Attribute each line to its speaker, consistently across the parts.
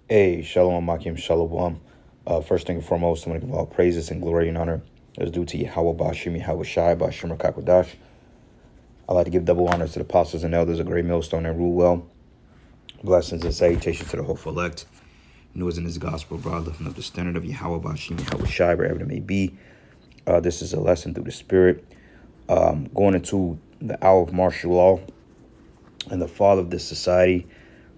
Speaker 1: Hey, Shalom, Makim, Shalom. First thing and foremost, I want to give all praises and glory and honor is due to Yahweh Bashim, Yahweh Shai, Bashim Rakakwadash. I'd like to give double honors to the apostles and elders, a great millstone that rule well. Blessings and salutations to the hopeful elect. News in this gospel, broad, lifting up the standard of Yahweh Bashim, Yahweh Shai, wherever it may be. This is a lesson through the Spirit. Going into the hour of martial law and the fall of this society,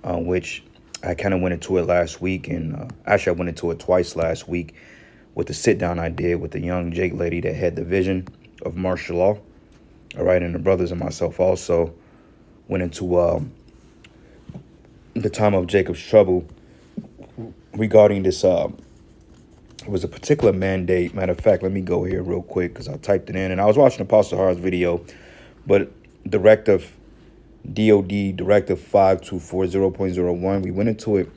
Speaker 1: which I kind of went into it last week, and actually I went into it twice last week with the sit down I did with the young Jake lady that had the vision of martial law. All right, and the brothers and myself also went into the time of Jacob's trouble regarding this. It was a particular mandate. Matter of fact, let me go here real quick because I typed it in, and I was watching Apostle Har's video, but Directive DOD Directive 5240.01. We went into it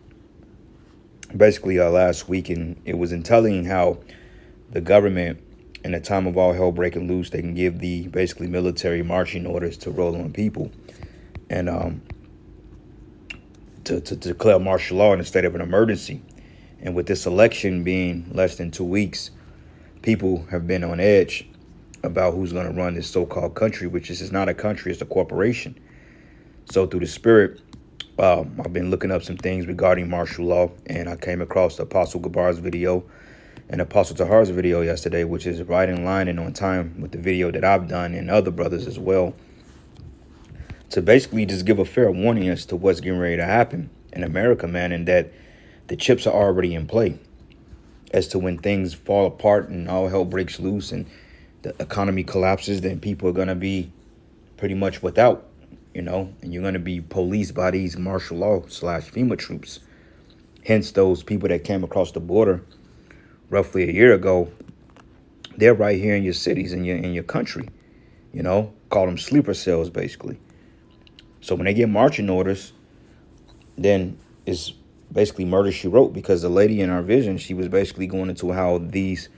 Speaker 1: basically last week, and it was in telling how the government, in a time of all hell breaking loose, they can give the basically military marching orders to roll on people, and to declare martial law in a state of an emergency. And with this election being less than 2 weeks, people have been on edge about who's going to run this so-called country, which is not a country, it's a corporation. So through the Spirit, I've been looking up some things regarding martial law, and I came across the Apostle Gabar's video and Apostle Tahar's video yesterday, which is right in line and on time with the video that I've done and other brothers as well, to basically just give a fair warning as to what's getting ready to happen in America, man, and that the chips are already in play as to when things fall apart and all hell breaks loose and the economy collapses, then people are going to be pretty much without, and you're going to be policed by these martial law / FEMA troops. Hence, those people that came across the border roughly a year ago, they're right here in your cities, in your country, call them sleeper cells, basically. So when they get marching orders, then it's basically murder she wrote, because the lady in our vision, she was basically going into how these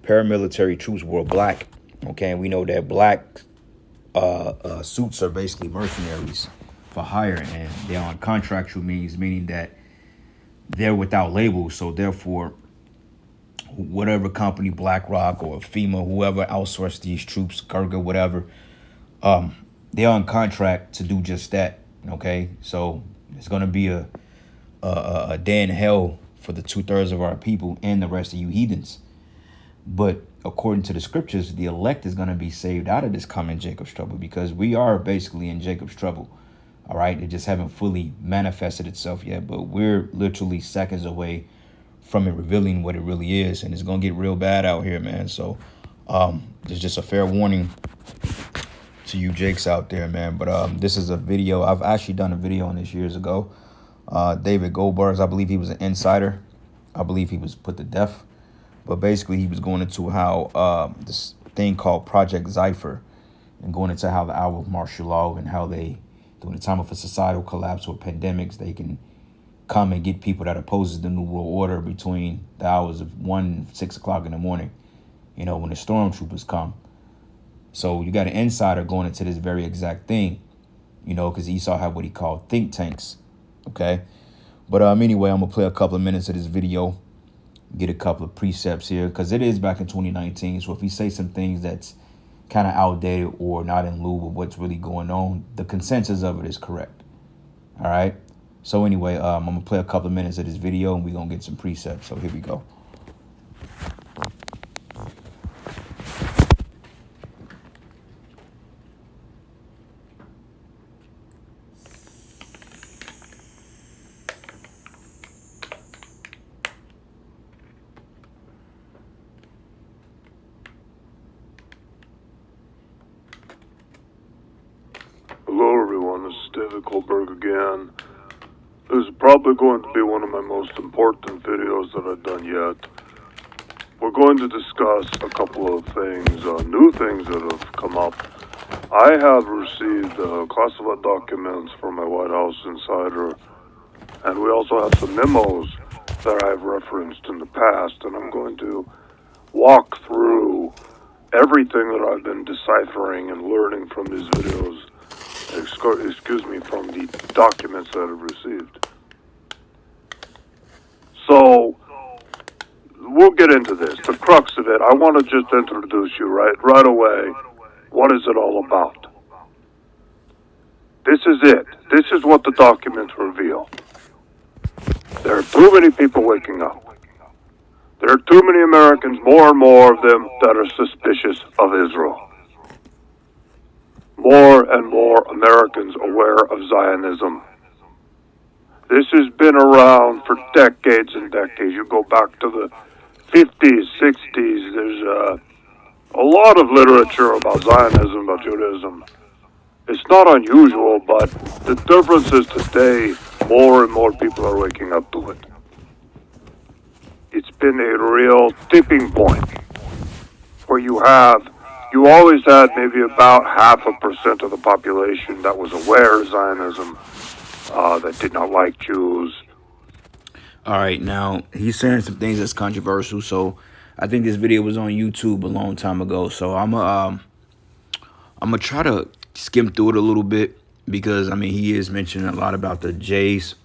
Speaker 1: paramilitary troops were black. Okay, and we know that black suits are basically mercenaries for hire, and they're on contractual means, meaning that they're without labels. So therefore, whatever company, BlackRock or FEMA, whoever outsourced these troops, Gerga, whatever, they're on contract to do just that. Okay, so it's going to be a day in hell for the 2/3 of our people and the rest of you heathens. But according to the scriptures, the elect is going to be saved out of this coming Jacob's trouble, because we are basically in Jacob's trouble. All right, it just haven't fully manifested itself yet, but we're literally seconds away from it revealing what it really is, and it's going to get real bad out here, man. So there's just a fair warning to you Jakes out there, man. But this is a video. I've actually done a video on this years ago. David Goldberg, I believe he was an insider. I believe he was put to death. But basically, he was going into how this thing called Project Zypher, and going into how the hour of martial law and how they, during the time of a societal collapse or pandemics, they can come and get people that opposes the New World Order between the hours of 1 and 6 o'clock in the morning, when the stormtroopers come. So you got an insider going into this very exact thing, because Esau had what he called think tanks. Okay. But anyway, I'm going to play a couple of minutes of this video, get a couple of precepts here, because it is back in 2019. So if we say some things that's kind of outdated or not in lieu of what's really going on, the consensus of it is correct. All right. So anyway, I'm going to play a couple of minutes of this video, and we're going to get some precepts. So here we go.
Speaker 2: Hello everyone, this is David Goldberg again. This is probably going to be one of my most important videos that I've done yet. We're going to discuss a couple of things, new things that have come up. I have received classified documents from my White House insider, and we also have some memos that I've referenced in the past, and I'm going to walk through everything that I've been deciphering and learning from these videos, from the documents that I've received. we'll get into this. The crux of it, I want to just introduce you right away. What is it all about? This is it. This is what the documents reveal. There are too many people waking up. There are too many Americans, more and more of them, that are suspicious of Israel. More and more Americans aware of Zionism. This has been around for decades and decades. You go back to the 50s, 60s. There's a lot of literature about Zionism, about Judaism. It's not unusual, but the difference is today, more and more people are waking up to it. It's been a real tipping point where you always had maybe about 0.5% of the population that was aware of Zionism, that did not like Jews.
Speaker 1: All right, now he's saying some things that's controversial. So I think this video was on YouTube a long time ago. So I'm gonna try to skim through it a little bit because I mean he is mentioning a lot about the Jays,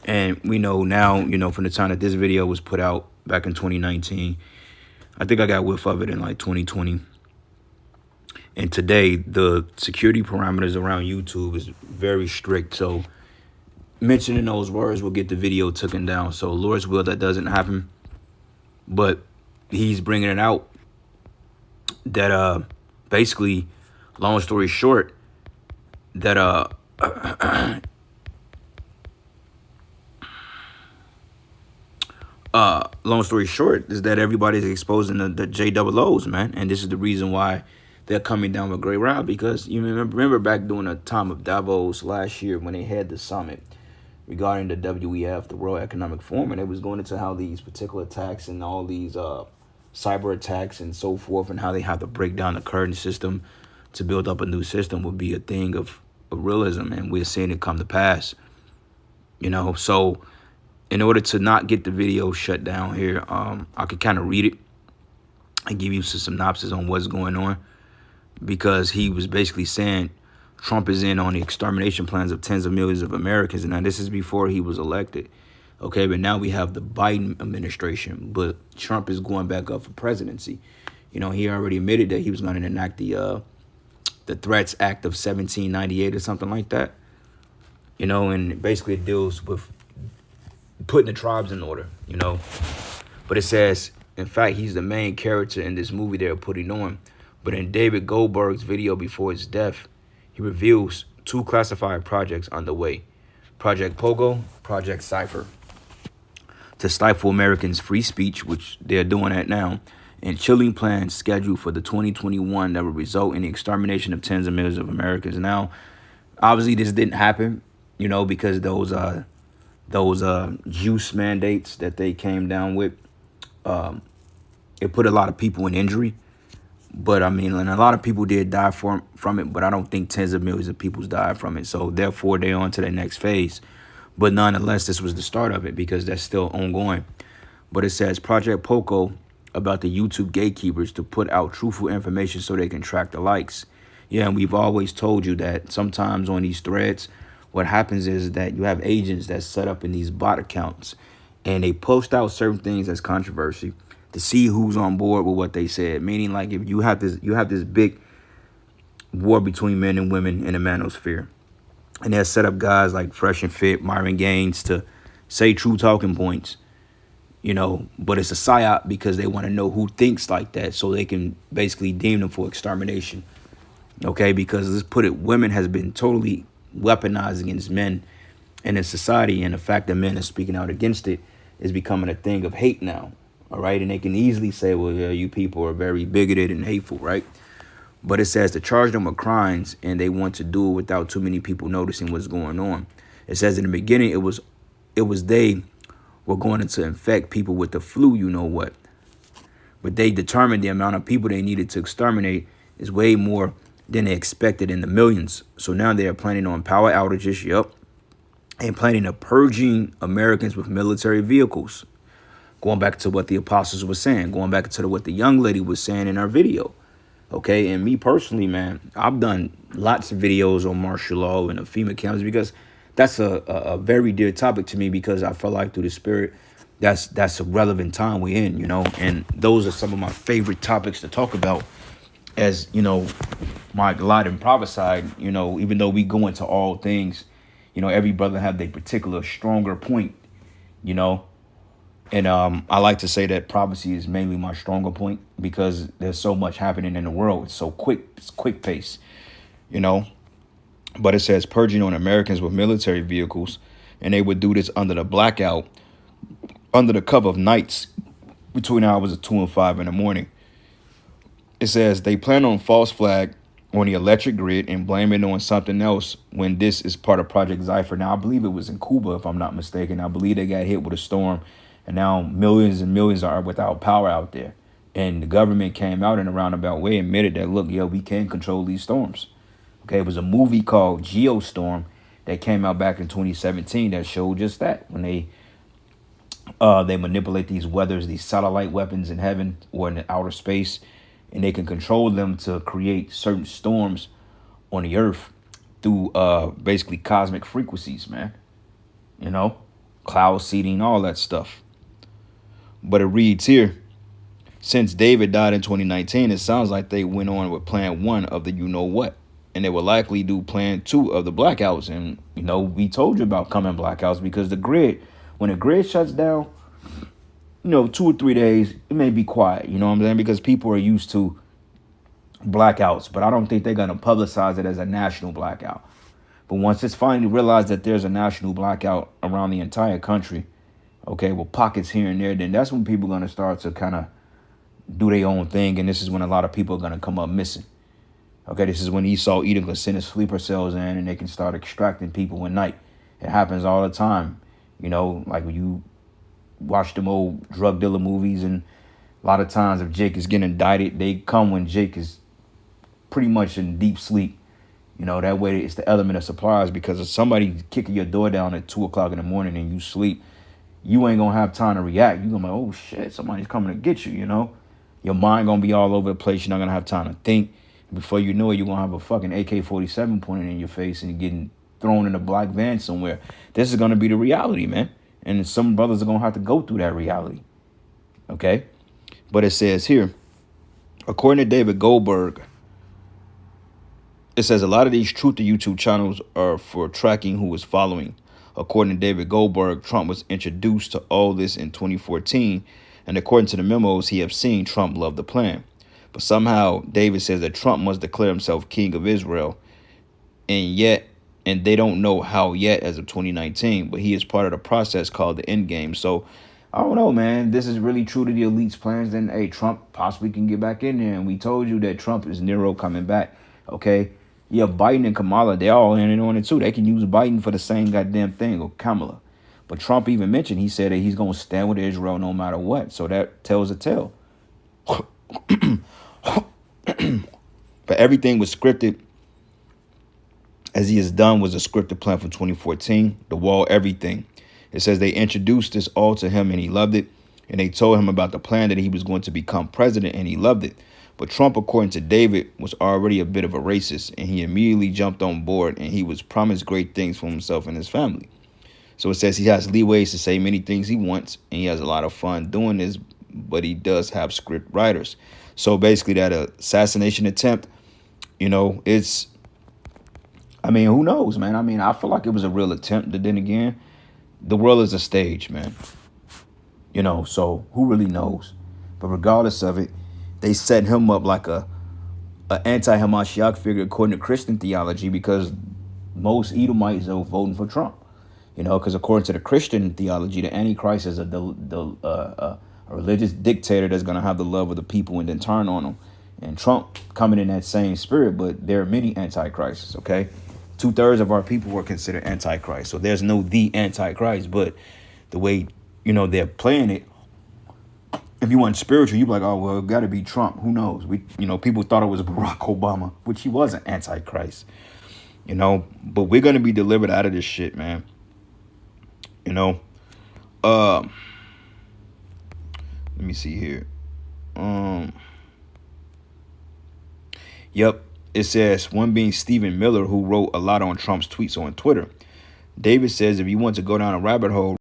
Speaker 1: and we know now, you know, from the time that this video was put out back in 2019, I think I got whiff of it in like 2020. And today the security parameters around YouTube is very strict. So mentioning those words will get the video taken down. So Lord's will that doesn't happen. But he's bringing it out that basically, long story short, that long story short is that everybody's exposing the JOOs, man. And this is the reason why they're coming down with Great Rob, because you remember back during the time of Davos last year when they had the summit regarding the WEF, the World Economic Forum, and it was going into how these particular attacks and all these cyber attacks and so forth, and how they have to break down the current system to build up a new system would be a thing of realism, and we're seeing it come to pass. You know, so in order to not get the video shut down here, I could kind of read it and give you some synopsis on what's going on, because he was basically saying Trump is in on the extermination plans of tens of millions of Americans. And now this is before he was elected. Okay, but now we have the Biden administration, but Trump is going back up for presidency. You know, he already admitted that he was going to enact the Threats Act of 1798 or something like that. You know, and basically it deals with putting the tribes in order, you know. But it says, in fact, he's the main character in this movie they're putting on. But in David Goldberg's video before his death, he reveals 2 classified projects underway. Project Pogo, Project Cypher, to stifle Americans' free speech, which they're doing that now, and chilling plans scheduled for the 2021 that will result in the extermination of tens of millions of Americans. Now, obviously this didn't happen, you know, because those juice mandates that they came down with, it put a lot of people in injury. But I mean, and a lot of people did die from it, but I don't think tens of millions of people died from it. So therefore, they're on to the next phase. But nonetheless, this was the start of it, because that's still ongoing. But it says Project Pogo, about the YouTube gatekeepers to put out truthful information so they can track the likes. Yeah, and we've always told you that sometimes on these threads, what happens is that you have agents that set up in these bot accounts, and they post out certain things as controversy to see who's on board with what they said. Meaning, like, if you have this big war between men and women in the manosphere, and they'll set up guys like Fresh and Fit, Myron Gaines, to say true talking points, you know, but it's a psyop because they want to know who thinks like that so they can basically deem them for extermination. Okay, because let's put it, women has been totally weaponized against men in a society, and the fact that men are speaking out against it is becoming a thing of hate now. All right, and they can easily say, well, yeah, you people are very bigoted and hateful, right? But it says to charge them with crimes, and they want to do it without too many people noticing what's going on. It says in the beginning, it was they were going to infect people with the flu, you know what? But they determined the amount of people they needed to exterminate is way more than they expected, in the millions. So now they are planning on power outages, and planning on purging Americans with military vehicles. Going back to what the apostles were saying, going back to what the young lady was saying in our video. Okay, and me personally, man, I've done lots of videos on martial law and FEMA camps, because that's a very dear topic to me, because I feel like through the spirit that's a relevant time we're in, and those are some of my favorite topics to talk about. As my light and prophesied, even though we go into all things, every brother have their particular stronger point, you know. And I like to say that prophecy is mainly my stronger point because there's so much happening in the world. It's so quick. It's quick pace, you know. But it says purging on Americans with military vehicles, and they would do this under the blackout, under the cover of nights, between hours of 2 and 5 in the morning. It says they plan on false flag on the electric grid and blame it on something else when this is part of Project Zypher. Now, I believe it was in Cuba, if I'm not mistaken. I believe they got hit with a storm, and now millions and millions are without power out there. And the government came out in a roundabout way and admitted that, look, we can control these storms. Okay, it was a movie called Geostorm that came out back in 2017 that showed just that. When they manipulate these weathers, these satellite weapons in heaven or in the outer space, and they can control them to create certain storms on the earth through basically cosmic frequencies, man. Cloud seeding, all that stuff. But it reads here, since David died in 2019, it sounds like they went on with plan 1 of the what. And they will likely do plan 2 of the blackouts. And, we told you about coming blackouts because the grid, when the grid shuts down, 2 or 3 days, it may be quiet, you know what I'm saying? Because people are used to blackouts, but I don't think they're going to publicize it as a national blackout. But once it's finally realized that there's a national blackout around the entire country, okay, with pockets here and there, then that's when people are going to start to kind of do their own thing. And this is when a lot of people are going to come up missing. Okay, this is when Esau Edom can send his sleeper cells in and they can start extracting people at night. It happens all the time. Like when you watch them old drug dealer movies, and a lot of times if Jake is getting indicted, they come when Jake is pretty much in deep sleep. That way it's the element of surprise, because if somebody kicking your door down at 2 o'clock in the morning and you sleep, you ain't gonna have time to react. You're gonna be like, oh shit, somebody's coming to get you, Your mind gonna be all over the place. You're not gonna have time to think. Before you know it, you're gonna have a fucking AK-47 pointed in your face and getting thrown in a black van somewhere. This is gonna be the reality, man. And some brothers are gonna have to go through that reality. Okay? But it says here, according to David Goldberg, it says a lot of these Truth to YouTube channels are for tracking who is following. According to David Goldberg, Trump was introduced to all this in 2014, and according to the memos he have seen, Trump loved the plan. But somehow David says that Trump must declare himself king of Israel, and they don't know how yet as of 2019, but he is part of the process called the end game. So I don't know, man. This is really true to the elite's plans. Then, hey, Trump possibly can get back in there. And we told you that Trump is Nero coming back. Okay. Yeah, Biden and Kamala, they're all in on it too. They can use Biden for the same goddamn thing, or Kamala. But Trump even mentioned, he said that he's going to stand with Israel no matter what. So that tells a tale. But everything was scripted. As he has done was a scripted plan from 2014. The wall, everything. It says they introduced this all to him and he loved it. And they told him about the plan that he was going to become president and he loved it. But Trump, according to David, was already a bit of a racist, and he immediately jumped on board, and he was promised great things for himself and his family. So it says he has leeways to say many things he wants, and he has a lot of fun doing this, but he does have script writers. So basically that assassination attempt, who knows, man? I feel like it was a real attempt, but then again, the world is a stage, man. So who really knows? But regardless of it, they set him up like a anti-Hamashiach figure according to Christian theology, because most Edomites are voting for Trump. Because according to the Christian theology, the Antichrist is a religious dictator that's going to have the love of the people and then turn on them. And Trump coming in that same spirit, but there are many antichrists, okay? 2/3 of our people were considered antichrist. So there's no the antichrist, but the way, they're playing it, if you want spiritual, you'd be like, oh, well, it got to be Trump. Who knows? People thought it was Barack Obama, which he was an antichrist, but we're going to be delivered out of this shit, man. Let me see here. Yep. It says one being Stephen Miller, who wrote a lot on Trump's tweets on Twitter. David says if you want to go down a rabbit hole,